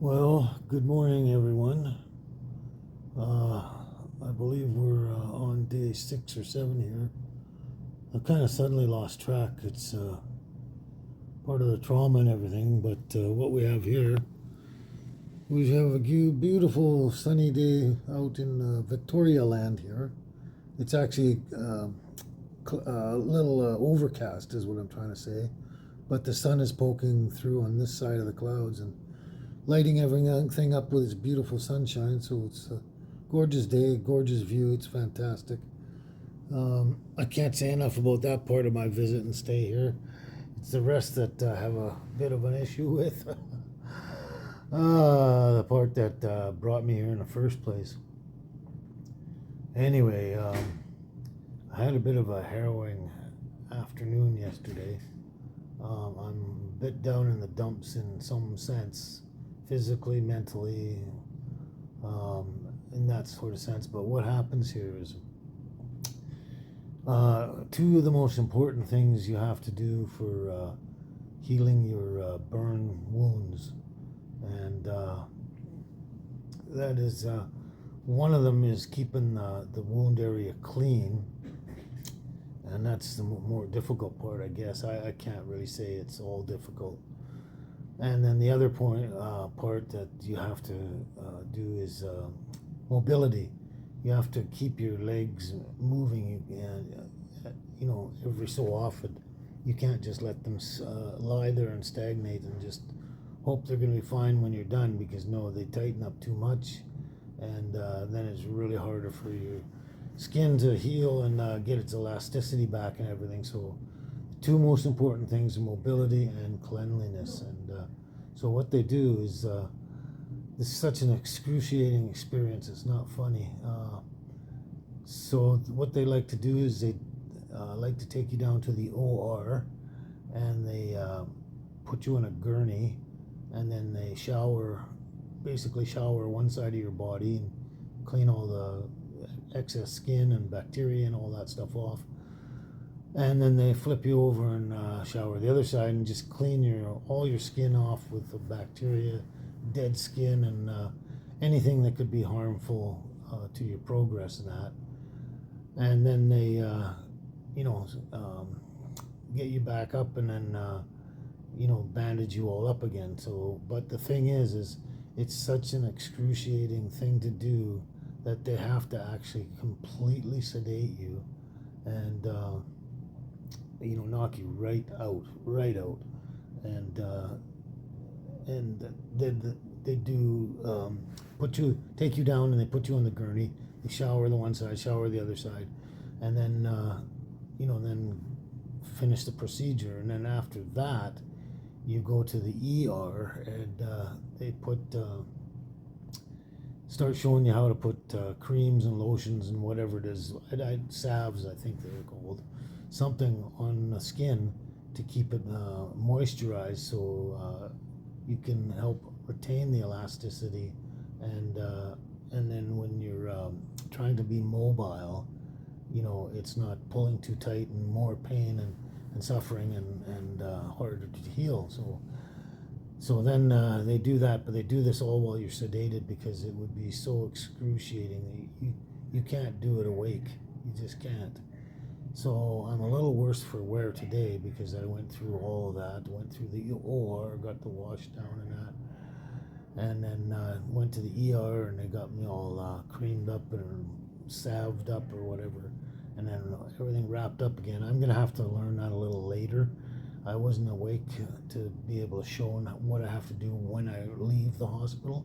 Well, good morning, everyone. I believe we're on day 6 or 7 here. I kind of suddenly lost track. It's part of the trauma and everything, but what we have here, we have a beautiful sunny day out in Victoria land here. It's actually a little overcast, is what I'm trying to say, but the sun is poking through on this side of the clouds and lighting everything up with its beautiful sunshine. So it's a gorgeous day, gorgeous view. It's fantastic. I can't say enough about that part of my visit and stay here. It's the rest that I have a bit of an issue with. The part that brought me here in the first place. Anyway, I had a bit of a harrowing afternoon yesterday. I'm a bit down in the dumps in some sense, physically, mentally, in that sort of sense. But what happens here is two of the most important things you have to do for healing your burn wounds, and that is one of them is keeping the wound area clean, and that's the more difficult part, I guess. I can't really say it's all difficult. And then the other part that you have to do is mobility. You have to keep your legs moving, every so often. You can't just let them lie there and stagnate and just hope they're going to be fine when you're done, because no, they tighten up too much, and then it's really harder for your skin to heal and get its elasticity back and everything. So two most important things are mobility and cleanliness. And so what they do is it's such an excruciating experience, it's not funny. So what they like to do is they like to take you down to the OR, and they put you in a gurney, and then they basically shower one side of your body and clean all the excess skin and bacteria and all that stuff off. And then they flip you over and shower the other side and just clean all your skin off with the bacteria, dead skin, and anything that could be harmful to your progress in that. And then they, get you back up, and then, bandage you all up again. So, but the thing is it's such an excruciating thing to do that they have to actually completely sedate you and knock you right out, and they do take you down, and they put you on the gurney. They shower the one side, shower the other side, and then then finish the procedure. And then after that, you go to the ER, and they start showing you how to put creams and lotions and whatever it is, salves, I think they're called, something on the skin to keep it moisturized, so you can help retain the elasticity, and then when you're trying to be mobile, it's not pulling too tight and more pain and suffering and harder to heal. So then they do that, but they do this all while you're sedated, because it would be so excruciating. You can't do it awake. You just can't. So I'm a little worse for wear today, because I went through all of that, went through the OR, got the wash down and that, and then went to the ER, and they got me all creamed up and salved up or whatever, and then everything wrapped up again. I'm going to have to learn that a little later. I wasn't awake to be able to show what I have to do when I leave the hospital,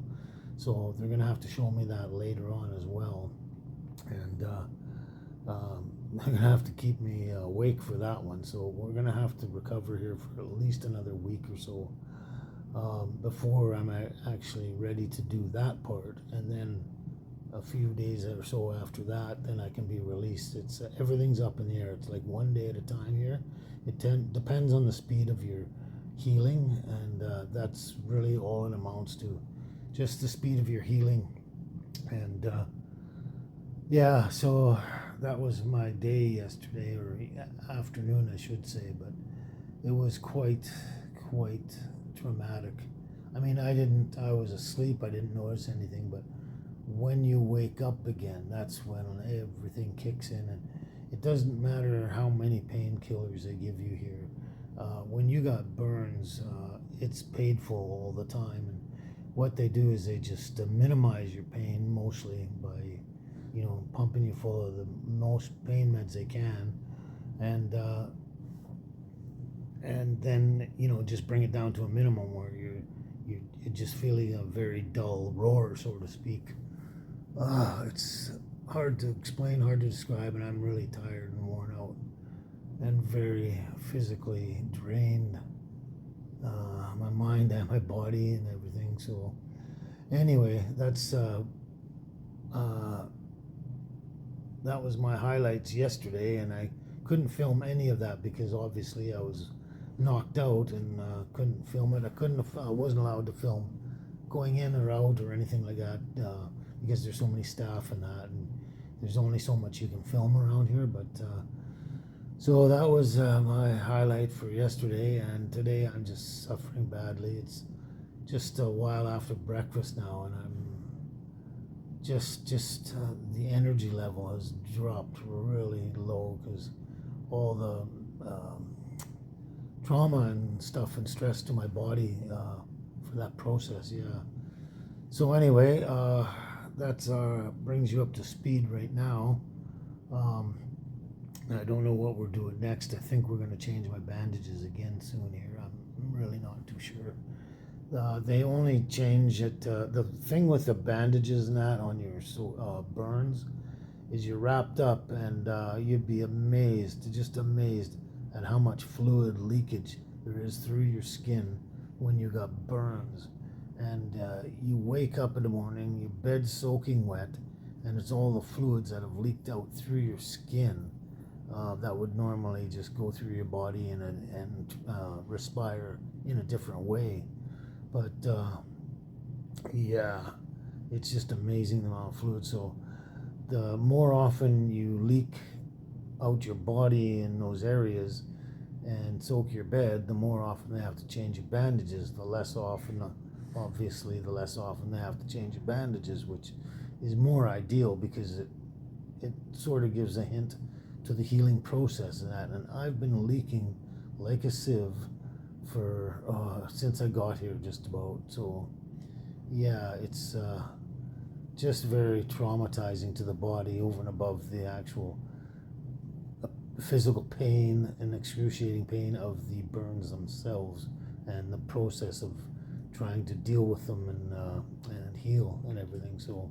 so they're going to have to show me that later on as well, and they're going to have to keep me awake for that one. So we're going to have to recover here for at least another week or so before I'm actually ready to do that part. And then a few days or so after that, then I can be released. It's everything's up in the air. It's like one day at a time here. It depends on the speed of your healing, and that's really all it amounts to, just the speed of your healing. And yeah, so that was my day yesterday, or afternoon, I should say, but it was quite traumatic. I mean, I was asleep, I didn't notice anything, but when you wake up again, that's when everything kicks in. And it doesn't matter how many painkillers they give you here. When you got burns, it's painful all the time. And what they do is they just minimize your pain, mostly by, pumping you full of the most pain meds they can. And then just bring it down to a minimum where you're just feeling a very dull roar, so to speak. It's hard to explain, hard to describe, and I'm really tired and worn out and very physically drained, my mind and my body and everything. So anyway, that was my highlights yesterday, and I couldn't film any of that because obviously I was knocked out and couldn't film it. I wasn't allowed to film going in or out or anything like that because there's so many staff and that, and there's only so much you can film around here. But so that was my highlight for yesterday, and today I'm just suffering badly. It's just a while after breakfast now, and I'm just the energy level has dropped really low because all the trauma and stuff and stress to my body for that process. Yeah. So anyway, that's brings you up to speed right now. I don't know what we're doing next. I think we're going to change my bandages again soon here. I'm really not too sure. They only change it. The thing with the bandages and that on your burns is you're wrapped up, and you'd be amazed, just amazed at how much fluid leakage there is through your skin when you got burns. And you wake up in the morning, your bed's soaking wet, and it's all the fluids that have leaked out through your skin that would normally just go through your body and respire in a different way. But yeah, it's just amazing the amount of fluid. So the more often you leak out your body in those areas and soak your bed, the more often they have to change your bandages. The less often, obviously, the less often they have to change your bandages, which is more ideal because it sort of gives a hint to the healing process and that. And I've been leaking like a sieve for since I got here, just about. So yeah, it's just very traumatizing to the body over and above the actual physical pain and excruciating pain of the burns themselves and the process of trying to deal with them and heal and everything. So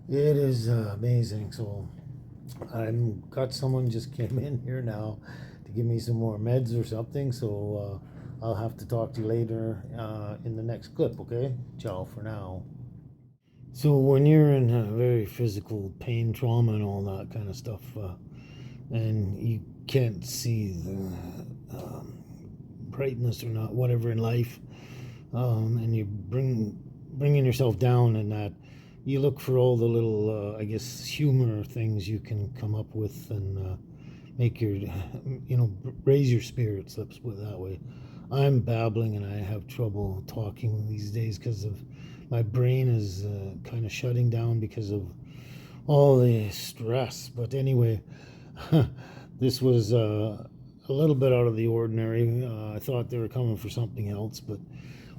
it is amazing. So I'm got someone just came in here now to give me some more meds or something. So I'll have to talk to you later in the next clip. Okay, ciao for now. So when you're in very physical pain, trauma, and all that kind of stuff, and you can't see the brightness or not, whatever in life, and you bringing yourself down, and that you look for all the little, I guess, humor things you can come up with and make your, raise your spirits. Let's put it that way. I'm babbling and I have trouble talking these days because of my brain is kind of shutting down because of all the stress. But anyway, this was a little bit out of the ordinary. I thought they were coming for something else, but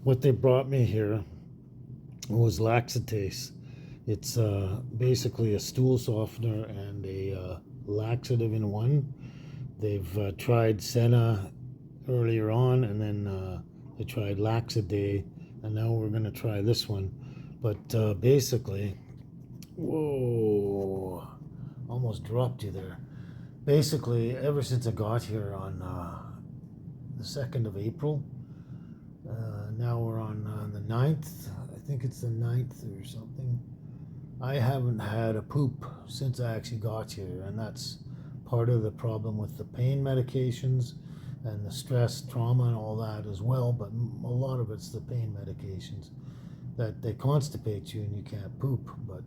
what they brought me here was laxatase. It's basically a stool softener and a laxative in one. They've tried Senna earlier on, and then they tried Laxaday, and now we're going to try this one. But basically, whoa, almost dropped you there. Basically, ever since I got here on the 2nd of April, now we're on the 9th, I think it's the 9th or something, I haven't had a poop since I actually got here, and that's part of the problem with the pain medications and the stress, trauma, and all that as well. But a lot of it's the pain medications that they constipate you and you can't poop. But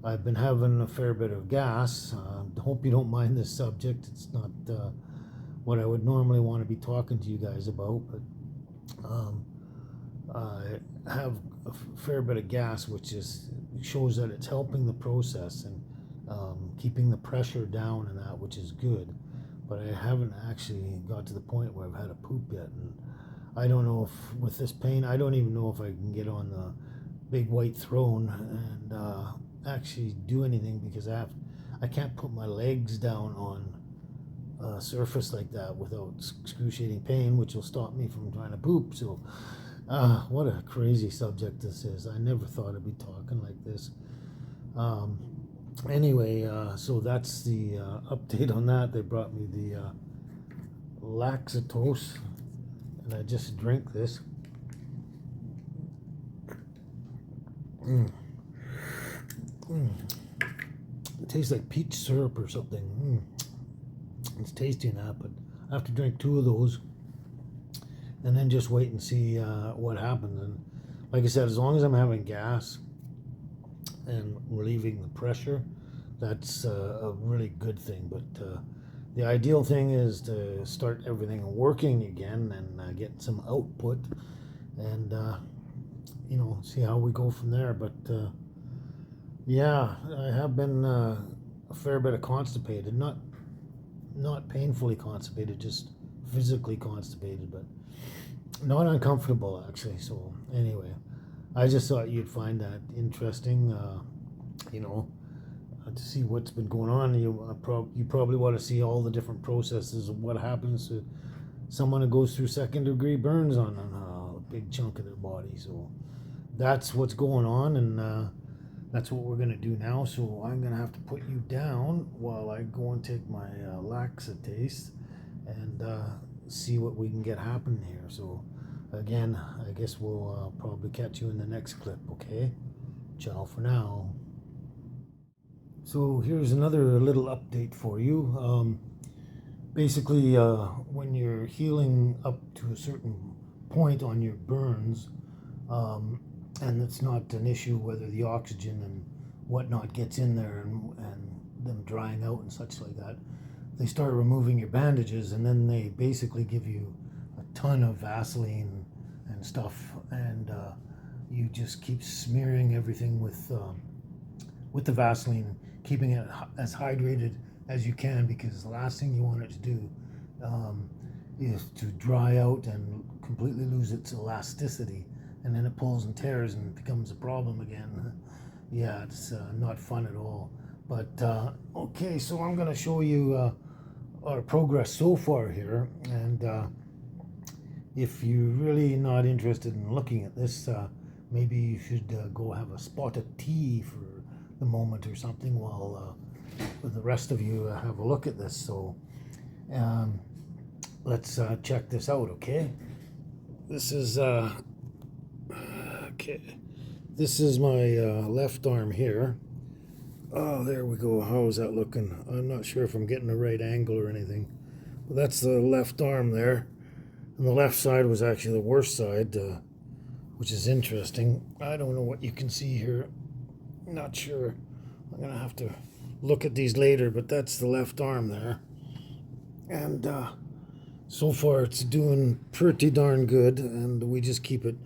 I've been having a fair bit of gas. Hope you don't mind this subject. It's not what I would normally want to be talking to you guys about, but have a fair bit of gas, which shows that it's helping the process and keeping the pressure down and that, which is good. But I haven't actually got to the point where I've had a poop yet, and I don't know if with this pain, I don't even know if I can get on the big white throne and actually do anything, because I can't put my legs down on a surface like that without excruciating pain, which will stop me from trying to poop. So, what a crazy subject this is. I never thought I'd be talking like this. Anyway, so that's the update on that. They brought me the laxatose, and I just drink this. It tastes like peach syrup or something. It's tasty in that, but I have to drink 2 of those and then just wait and see what happens. And like I said, as long as I'm having gas and relieving the pressure, that's a really good thing. But the ideal thing is to start everything working again and get some output, and see how we go from there. But yeah, I have been a fair bit of constipated, not painfully constipated, just physically constipated, but not uncomfortable actually. So anyway, I just thought you'd find that interesting, to see what's been going on. You probably want to see all the different processes of what happens to someone who goes through 2nd-degree burns on a big chunk of their body. So that's what's going on, and that's what we're going to do now. So I'm going to have to put you down while I go and take my laxatase and see what we can get happening here. So again, I guess we'll probably catch you in the next clip, okay? Ciao for now. So here's another little update for you. Basically, when you're healing up to a certain point on your burns, and it's not an issue whether the oxygen and whatnot gets in there and them drying out and such like that, they start removing your bandages, and then they basically give you a ton of Vaseline and stuff, and you just keep smearing everything with the Vaseline, keeping it as hydrated as you can, because the last thing you want it to do is to dry out and completely lose its elasticity, and then it pulls and tears and becomes a problem again. Yeah, it's not fun at all. But okay, so I'm going to show you our progress so far here, and if you're really not interested in looking at this, maybe you should go have a spot of tea for the moment or something while the rest of you have a look at this. So let's check this out, okay? This is this is my left arm here. Oh, there we go. How's that looking? I'm not sure if I'm getting the right angle or anything. But that's the left arm there. And the left side was actually the worst side, which is interesting. I don't know what you can see here. Not sure. I'm going to have to look at these later, but that's the left arm there. And so far it's doing pretty darn good, and we just keep it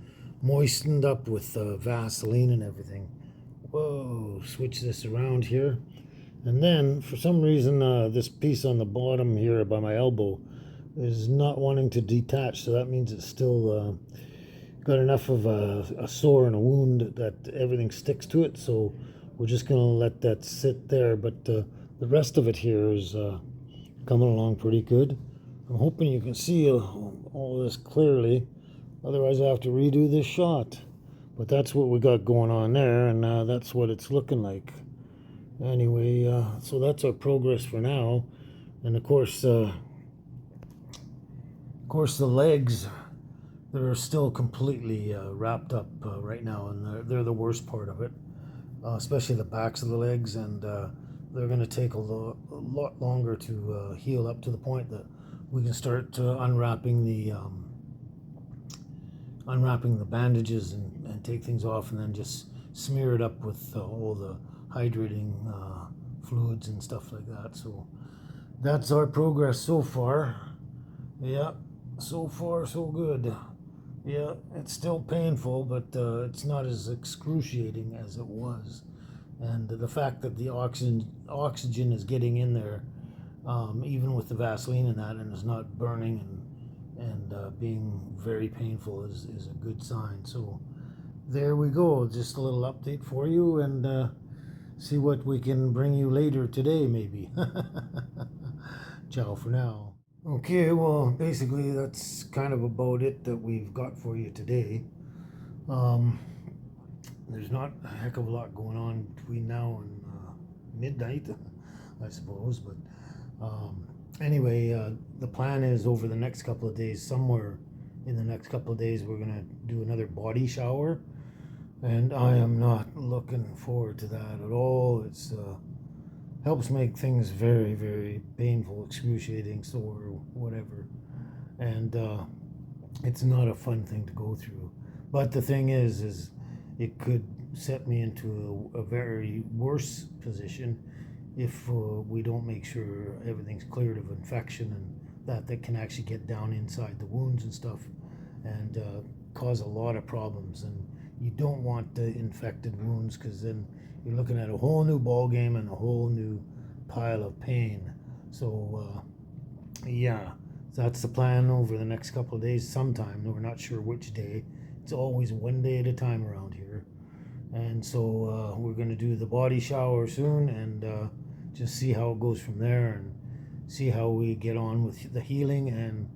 moistened up with Vaseline and everything. Whoa, switch this around here. And then, for some reason, this piece on the bottom here by my elbow is not wanting to detach, so that means it's still got enough of a sore and a wound that everything sticks to it, so we're just going to let that sit there. But the rest of it here is coming along pretty good. I'm hoping you can see all this clearly, otherwise I have to redo this shot. But that's what we got going on there, and that's what it's looking like. Anyway, so that's our progress for now. And of course the legs, they're still completely wrapped up right now, and they're the worst part of it, especially the backs of the legs, and they're going to take a lot longer to heal up to the point that we can start unwrapping the bandages and take things off, and then just smear it up with all the hydrating fluids and stuff like that. So that's our progress so far. Yeah, so far so good. Yeah, it's still painful, but it's not as excruciating as it was. And the fact that the oxygen is getting in there, even with the Vaseline and that, and it's not burning and being very painful is a good sign. So there we go. Just a little update for you, and see what we can bring you later today, maybe. Ciao for now. Okay, well, basically that's kind of about it that we've got for you today. Um, there's not a heck of a lot going on between now and midnight, I suppose. But anyway, the plan is over the next couple of days, somewhere in the next couple of days, we're gonna do another body shower, and I am not looking forward to that at all. It's helps make things very, very painful, excruciating, sore, whatever, and it's not a fun thing to go through. But the thing is it could set me into a very worse position if we don't make sure everything's cleared of infection, and that can actually get down inside the wounds and stuff, and cause a lot of problems. And you don't want the infected wounds, because then you're looking at a whole new ball game and a whole new pile of pain. So yeah, that's the plan over the next couple of days. Sometime, we're not sure which day. It's always one day at a time around here. And so we're going to do the body shower soon, and just see how it goes from there, and see how we get on with the healing and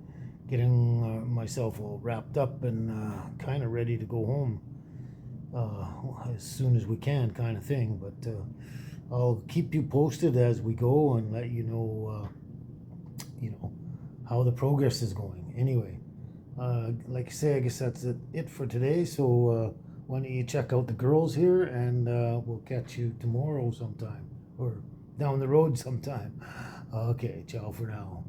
getting myself all wrapped up and kind of ready to go home as soon as we can, kind of thing. But I'll keep you posted as we go and let you know how the progress is going. Anyway, like I say, I guess that's it for today. So why don't you check out the girls here, and we'll catch you tomorrow sometime, or down the road sometime. Okay, ciao for now.